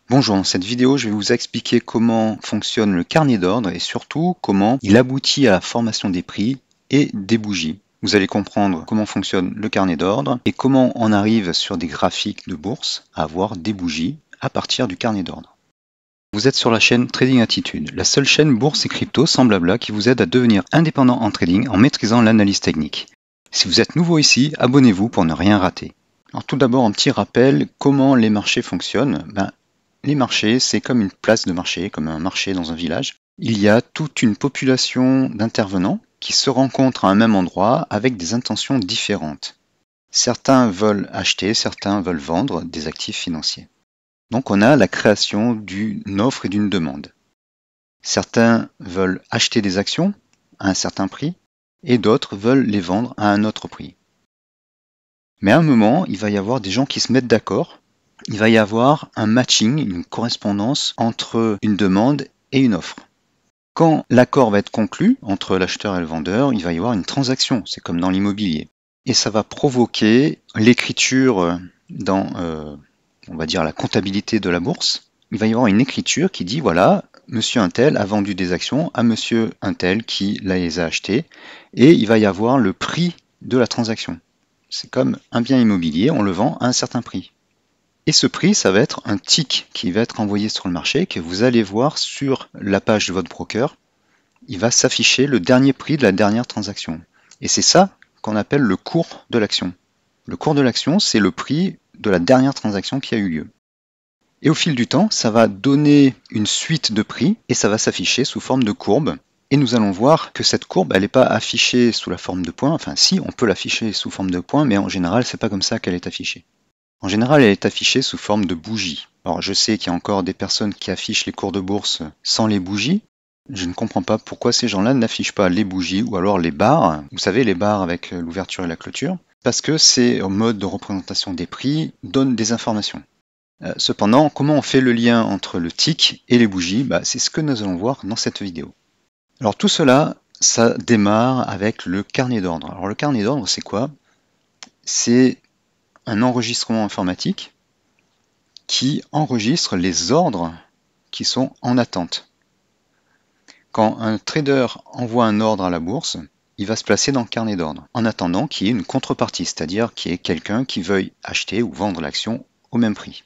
Bonjour, dans cette vidéo, je vais vous expliquer comment fonctionne le carnet d'ordre et surtout comment il aboutit à la formation des prix et des bougies. Vous allez comprendre comment fonctionne le carnet d'ordre et comment on arrive sur des graphiques de bourse à avoir des bougies à partir du carnet d'ordre. Vous êtes sur la chaîne Trading Attitude, la seule chaîne bourse et crypto sans blabla qui vous aide à devenir indépendant en trading en maîtrisant l'analyse technique. Si vous êtes nouveau ici, abonnez-vous pour ne rien rater. Alors tout d'abord, un petit rappel, comment les marchés fonctionnent. Les marchés, c'est comme une place de marché, comme un marché dans un village. Il y a toute une population d'intervenants qui se rencontrent à un même endroit avec des intentions différentes. Certains veulent acheter, certains veulent vendre des actifs financiers. Donc on a la création d'une offre et d'une demande. Certains veulent acheter des actions à un certain prix et d'autres veulent les vendre à un autre prix. Mais à un moment, il va y avoir des gens qui se mettent d'accord. Il va y avoir un matching, une correspondance entre une demande et une offre. Quand l'accord va être conclu entre l'acheteur et le vendeur, il va y avoir une transaction, c'est comme dans l'immobilier. Et ça va provoquer l'écriture dans, on va dire, la comptabilité de la bourse. Il va y avoir une écriture qui dit, voilà, monsieur untel a vendu des actions à monsieur untel qui les a achetées, et il va y avoir le prix de la transaction. C'est comme un bien immobilier, on le vend à un certain prix. Et ce prix, ça va être un tick qui va être envoyé sur le marché, que vous allez voir sur la page de votre broker. Il va s'afficher le dernier prix de la dernière transaction. Et c'est ça qu'on appelle le cours de l'action. Le cours de l'action, c'est le prix de la dernière transaction qui a eu lieu. Et au fil du temps, ça va donner une suite de prix et ça va s'afficher sous forme de courbe. Et nous allons voir que cette courbe, elle n'est pas affichée sous la forme de points. Enfin, si, on peut l'afficher sous forme de points, mais en général, c'est pas comme ça qu'elle est affichée. En général, elle est affichée sous forme de bougie. Alors, je sais qu'il y a encore des personnes qui affichent les cours de bourse sans les bougies. Je ne comprends pas pourquoi ces gens-là n'affichent pas les bougies ou alors les barres. Vous savez, les barres avec l'ouverture et la clôture. Parce que ces modes de représentation des prix donnent des informations. Cependant, comment on fait le lien entre le tick et les bougies? C'est ce que nous allons voir dans cette vidéo. Alors tout cela, ça démarre avec le carnet d'ordre. Alors le carnet d'ordre, c'est quoi? C'est un enregistrement informatique qui enregistre les ordres qui sont en attente. Quand un trader envoie un ordre à la bourse, il va se placer dans le carnet d'ordre, en attendant qu'il y ait une contrepartie, c'est-à-dire qu'il y ait quelqu'un qui veuille acheter ou vendre l'action au même prix.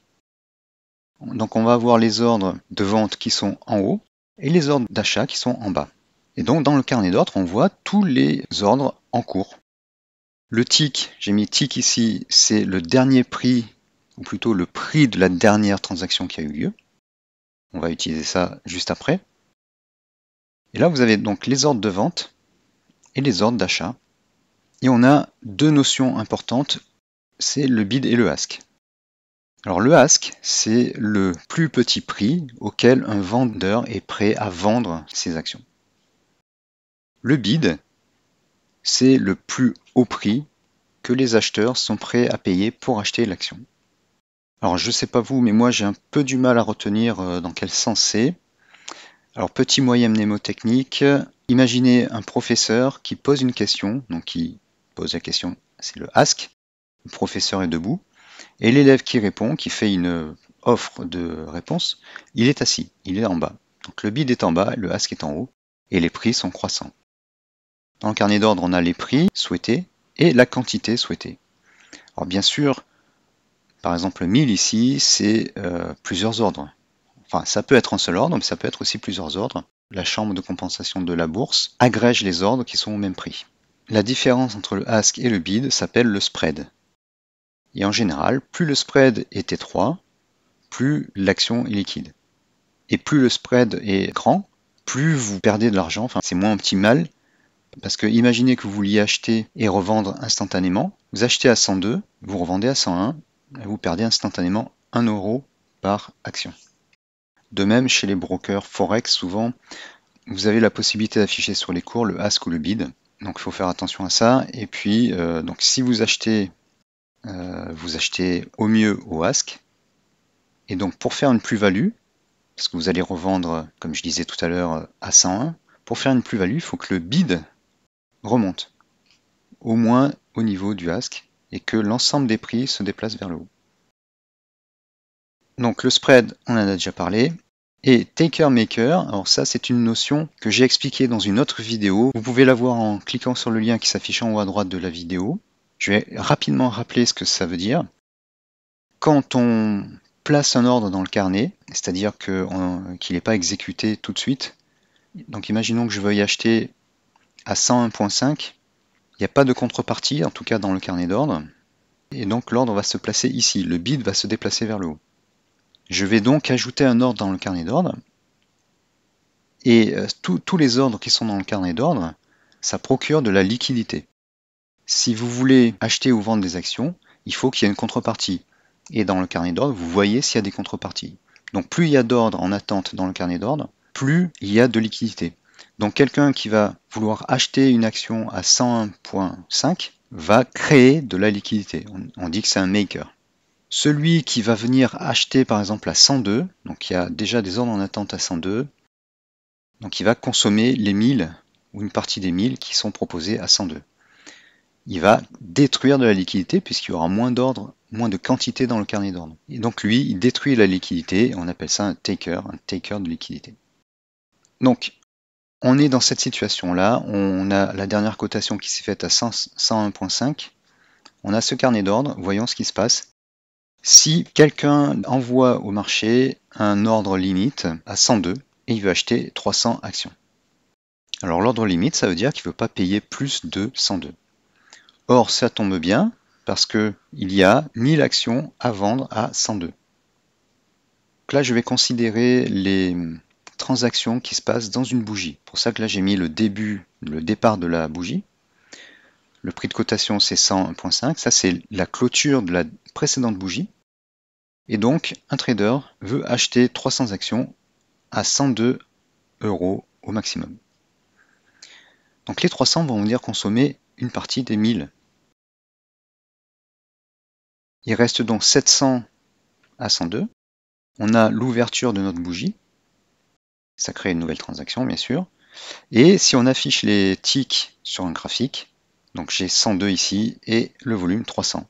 Donc on va avoir les ordres de vente qui sont en haut et les ordres d'achat qui sont en bas. Et donc dans le carnet d'ordre, on voit tous les ordres en cours. Le tick, j'ai mis tick ici, c'est le dernier prix, ou plutôt le prix de la dernière transaction qui a eu lieu. On va utiliser ça juste après. Et là, vous avez donc les ordres de vente et les ordres d'achat. Et on a deux notions importantes, c'est le bid et le ask. Alors le ask, c'est le plus petit prix auquel un vendeur est prêt à vendre ses actions. Le bid, c'est le plus haut prix que les acheteurs sont prêts à payer pour acheter l'action. Alors je ne sais pas vous, mais moi j'ai un peu du mal à retenir dans quel sens c'est. Alors petit moyen mnémotechnique, imaginez un professeur qui pose une question, donc qui pose la question, c'est le ask, le professeur est debout, et l'élève qui répond, qui fait une offre de réponse, il est assis, il est en bas. Donc le bid est en bas, le ask est en haut, et les prix sont croissants. Dans le carnet d'ordre, on a les prix souhaités et la quantité souhaitée. Alors bien sûr, par exemple 1000 ici, c'est plusieurs ordres. Enfin, ça peut être un seul ordre, mais ça peut être aussi plusieurs ordres. La chambre de compensation de la bourse agrège les ordres qui sont au même prix. La différence entre le ask et le bid s'appelle le spread. Et en général, plus le spread est étroit, plus l'action est liquide. Et plus le spread est grand, plus vous perdez de l'argent, enfin c'est moins optimal, parce que imaginez que vous vouliez acheter et revendre instantanément, vous achetez à 102, vous revendez à 101, et vous perdez instantanément 1 euro par action. De même, chez les brokers Forex, souvent, vous avez la possibilité d'afficher sur les cours le ask ou le bid, donc il faut faire attention à ça. Et puis, donc si vous achetez au mieux au ask, et donc pour faire une plus-value, parce que vous allez revendre, comme je disais tout à l'heure, à 101, pour faire une plus-value, il faut que le bid remonte, au moins au niveau du ask, et que l'ensemble des prix se déplace vers le haut. Donc le spread, on en a déjà parlé. Et taker maker, alors ça c'est une notion que j'ai expliquée dans une autre vidéo. Vous pouvez la voir en cliquant sur le lien qui s'affiche en haut à droite de la vidéo. Je vais rapidement rappeler ce que ça veut dire. Quand on place un ordre dans le carnet, c'est-à-dire qu'il n'est pas exécuté tout de suite, donc imaginons que je veuille acheter à 101.5, il n'y a pas de contrepartie, en tout cas dans le carnet d'ordre, et donc l'ordre va se placer ici, le bid va se déplacer vers le haut. Je vais donc ajouter un ordre dans le carnet d'ordre, et tous les ordres qui sont dans le carnet d'ordre, ça procure de la liquidité. Si vous voulez acheter ou vendre des actions, il faut qu'il y ait une contrepartie. Et dans le carnet d'ordre, vous voyez s'il y a des contreparties. Donc plus il y a d'ordres en attente dans le carnet d'ordre, plus il y a de liquidité. Donc quelqu'un qui va vouloir acheter une action à 101.5 va créer de la liquidité. On dit que c'est un maker. Celui qui va venir acheter par exemple à 102, donc il y a déjà des ordres en attente à 102, donc il va consommer les 1000 ou une partie des 1000 qui sont proposés à 102. Il va détruire de la liquidité puisqu'il y aura moins d'ordre, moins de quantité dans le carnet d'ordre. Et donc lui, il détruit la liquidité, on appelle ça un taker de liquidité. Donc, on est dans cette situation-là, on a la dernière cotation qui s'est faite à 101.5, on a ce carnet d'ordre, voyons ce qui se passe. Si quelqu'un envoie au marché un ordre limite à 102 et il veut acheter 300 actions. Alors l'ordre limite, ça veut dire qu'il ne veut pas payer plus de 102. Or, ça tombe bien parce qu'il y a 1000 actions à vendre à 102. Donc là, je vais considérer les transactions qui se passent dans une bougie. C'est pour ça que là, j'ai mis le départ de la bougie. Le prix de cotation, c'est 101.5. Ça, c'est la clôture de la précédente bougie. Et donc, un trader veut acheter 300 actions à 102 € au maximum. Donc les 300 vont venir consommer une partie des 1000. Il reste donc 700 à 102. On a l'ouverture de notre bougie. Ça crée une nouvelle transaction, bien sûr. Et si on affiche les ticks sur un graphique, donc j'ai 102 ici et le volume 300.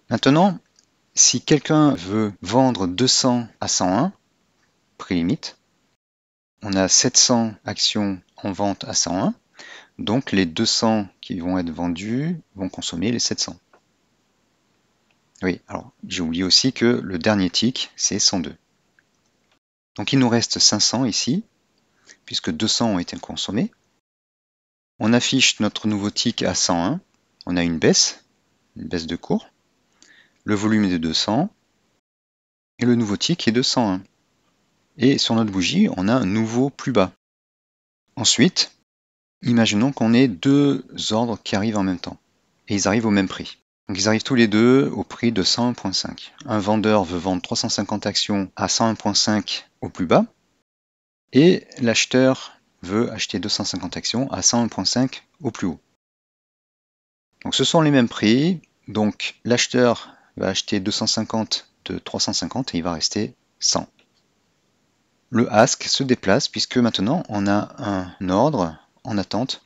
Maintenant, si quelqu'un veut vendre 200 à 101, prix limite, on a 700 actions en vente à 101, donc les 200 qui vont être vendus vont consommer les 700. Oui, alors j'ai oublié aussi que le dernier tick, c'est 102. Donc il nous reste 500 ici, puisque 200 ont été consommés. On affiche notre nouveau tick à 101, on a une baisse de cours. Le volume est de 200, et le nouveau tick est de 101. Et sur notre bougie, on a un nouveau plus bas. Ensuite, imaginons qu'on ait deux ordres qui arrivent en même temps, et ils arrivent au même prix. Donc ils arrivent tous les deux au prix de 101.5. Un vendeur veut vendre 350 actions à 101.5 au plus bas, et l'acheteur veut acheter 250 actions à 101.5 au plus haut. Donc ce sont les mêmes prix, donc l'acheteur va acheter 250 de 350 et il va rester 100. Le ask se déplace puisque maintenant on a un ordre en attente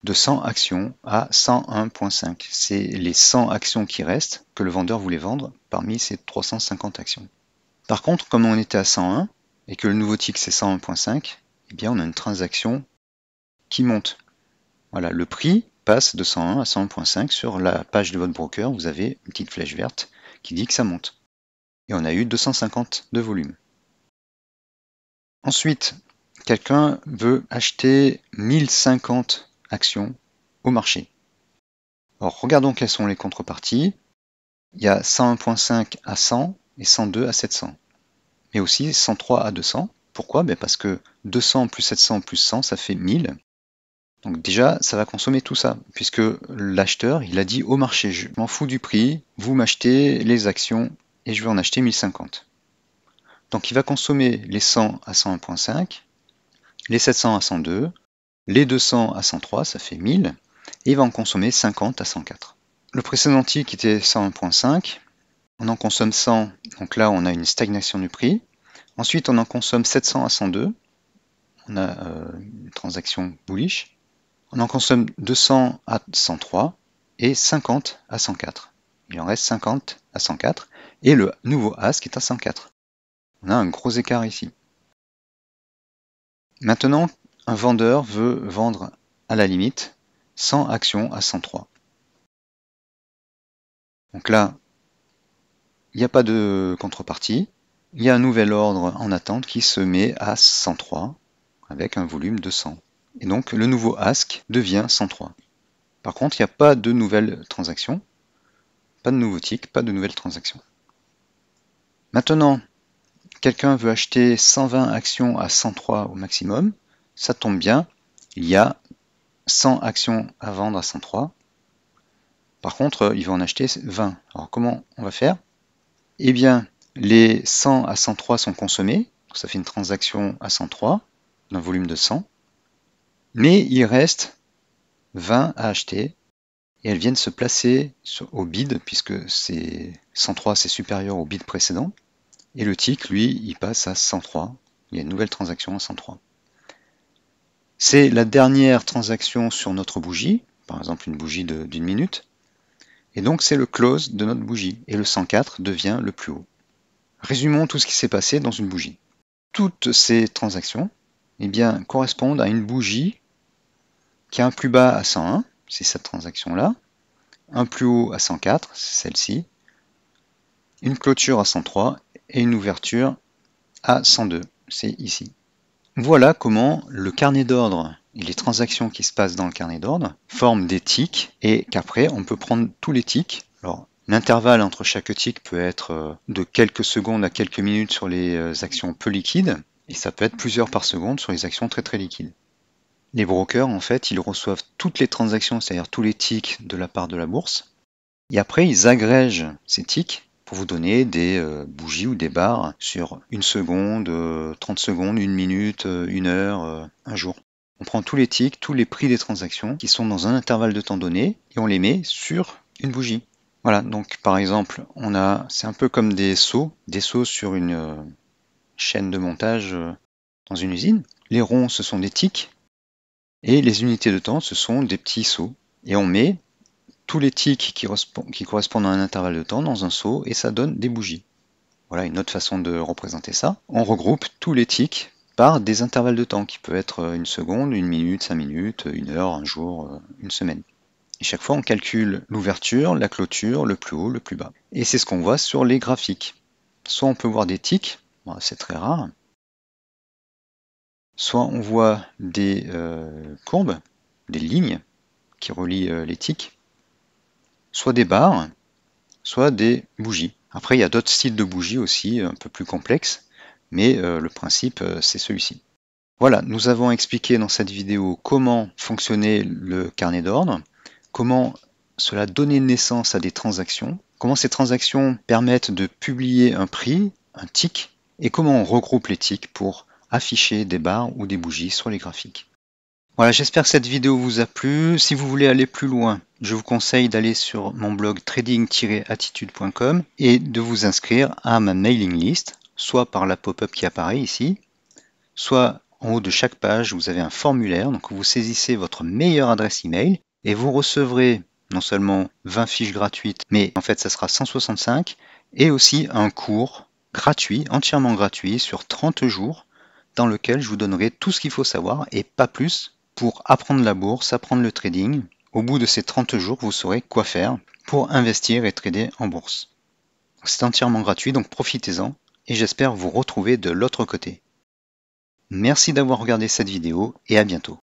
de 100 actions à 101.5. C'est les 100 actions qui restent que le vendeur voulait vendre parmi ces 350 actions. Par contre, comme on était à 101 et que le nouveau tick c'est 101.5, eh bien on a une transaction qui monte. Voilà, le prix passe de 101 à 101.5 sur la page de votre broker, vous avez une petite flèche verte qui dit que ça monte. Et on a eu 250 de volume. Ensuite, quelqu'un veut acheter 1050 actions au marché. Alors regardons quelles sont les contreparties. Il y a 101.5 à 100 et 102 à 700. Mais aussi 103 à 200. Pourquoi? Parce que 200 plus 700 plus 100, ça fait 1000. Donc déjà, ça va consommer tout ça, puisque l'acheteur, il a dit au marché, je m'en fous du prix, vous m'achetez les actions et je vais en acheter 1050. Donc il va consommer les 100 à 101.5, les 700 à 102, les 200 à 103, ça fait 1000, et il va en consommer 50 à 104. Le précédent tick était 101.5, on en consomme 100, donc là on a une stagnation du prix. Ensuite on en consomme 700 à 102, on a une transaction bullish. On en consomme 200 à 103 et 50 à 104. Il en reste 50 à 104 et le nouveau ask est à 104. On a un gros écart ici. Maintenant, un vendeur veut vendre à la limite 100 actions à 103. Donc là, il n'y a pas de contrepartie. Il y a un nouvel ordre en attente qui se met à 103 avec un volume de 100. Et donc le nouveau ask devient 103. Par contre, il n'y a pas de nouvelles transactions, pas de nouveau tick, pas de nouvelles transactions. Maintenant, quelqu'un veut acheter 120 actions à 103 au maximum. Ça tombe bien, il y a 100 actions à vendre à 103. Par contre, il va en acheter 20. Alors comment on va faire? Eh bien, les 100 à 103 sont consommés, donc ça fait une transaction à 103, d'un volume de 100. Mais il reste 20 à acheter, et elles viennent se placer au bid, puisque 103 c'est supérieur au bid précédent. Et le tick, lui, il passe à 103. Il y a une nouvelle transaction à 103. C'est la dernière transaction sur notre bougie, par exemple une bougie d'une minute. Et donc c'est le close de notre bougie. Et le 104 devient le plus haut. Résumons tout ce qui s'est passé dans une bougie. Toutes ces transactions eh bien, correspondent à une bougie qui a un plus bas à 101, c'est cette transaction-là, un plus haut à 104, c'est celle-ci, une clôture à 103 et une ouverture à 102, c'est ici. Voilà comment le carnet d'ordre et les transactions qui se passent dans le carnet d'ordre forment des ticks et qu'après on peut prendre tous les ticks. Alors l'intervalle entre chaque tick peut être de quelques secondes à quelques minutes sur les actions peu liquides et ça peut être plusieurs par seconde sur les actions très très liquides. Les brokers en fait ils reçoivent toutes les transactions, c'est-à-dire tous les ticks de la part de la bourse et après ils agrègent ces ticks pour vous donner des bougies ou des barres sur une seconde, 30 secondes, une minute, une heure, un jour. On prend tous les ticks, tous les prix des transactions qui sont dans un intervalle de temps donné et on les met sur une bougie. Voilà, donc par exemple, c'est un peu comme des seaux sur une chaîne de montage dans une usine. Les ronds, ce sont des ticks et les unités de temps, ce sont des petits seaux. Et on met tous les ticks qui correspondent à un intervalle de temps dans un seau et ça donne des bougies. Voilà une autre façon de représenter ça. On regroupe tous les ticks par des intervalles de temps qui peuvent être une seconde, une minute, 5 minutes, une heure, un jour, une semaine. Et chaque fois on calcule l'ouverture, la clôture, le plus haut, le plus bas. Et c'est ce qu'on voit sur les graphiques. Soit on peut voir des ticks, bon, c'est très rare, soit on voit des courbes, des lignes qui relient les ticks, soit des barres, soit des bougies. Après, il y a d'autres styles de bougies aussi, un peu plus complexes, mais le principe, c'est celui-ci. Voilà, nous avons expliqué dans cette vidéo comment fonctionnait le carnet d'ordre, comment cela donnait naissance à des transactions, comment ces transactions permettent de publier un prix, un tick, et comment on regroupe les ticks pour afficher des barres ou des bougies sur les graphiques. Voilà, j'espère que cette vidéo vous a plu. Si vous voulez aller plus loin, je vous conseille d'aller sur mon blog trading-attitude.com et de vous inscrire à ma mailing list, soit par la pop-up qui apparaît ici, soit en haut de chaque page, vous avez un formulaire, donc vous saisissez votre meilleure adresse email et vous recevrez non seulement 20 fiches gratuites, mais en fait ça sera 165, et aussi un cours gratuit, entièrement gratuit, sur 30 jours, dans lequel je vous donnerai tout ce qu'il faut savoir et pas plus pour apprendre la bourse, apprendre le trading. Au bout de ces 30 jours, vous saurez quoi faire pour investir et trader en bourse. C'est entièrement gratuit, donc profitez-en et j'espère vous retrouver de l'autre côté. Merci d'avoir regardé cette vidéo et à bientôt.